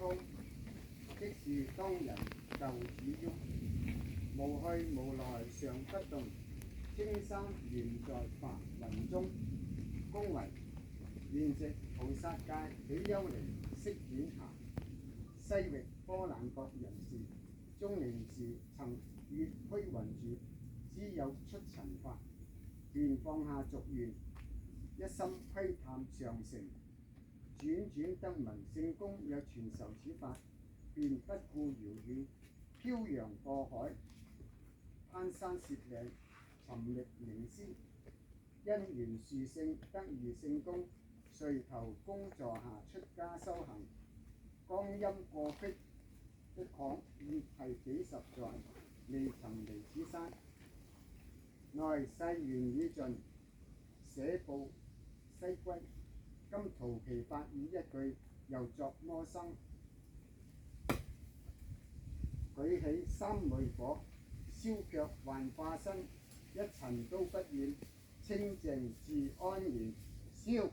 高，即是當人舊主翁，無去無來常不動，青山現在白雲中。公為現值菩薩戒，喜幽靈識顯暇。西域波蘭國人士，終年時曾越虛雲住，知有出塵法，便放下俗願，一心窺探上乘。轉得聞聖公有傳授此法，便不顧遙遠，漂洋過海，攀山涉嶺，尋覓名師。因緣殊勝得遇聖公，遂投公座下出家修行。光陰過隙的講，已係幾十載，未曾離此山。奈世緣已盡，捨報西歸。今圖其法語一句，又作魔生。舉起三昧火，燒卻還化身，一塵都不染，清淨自安然。燒！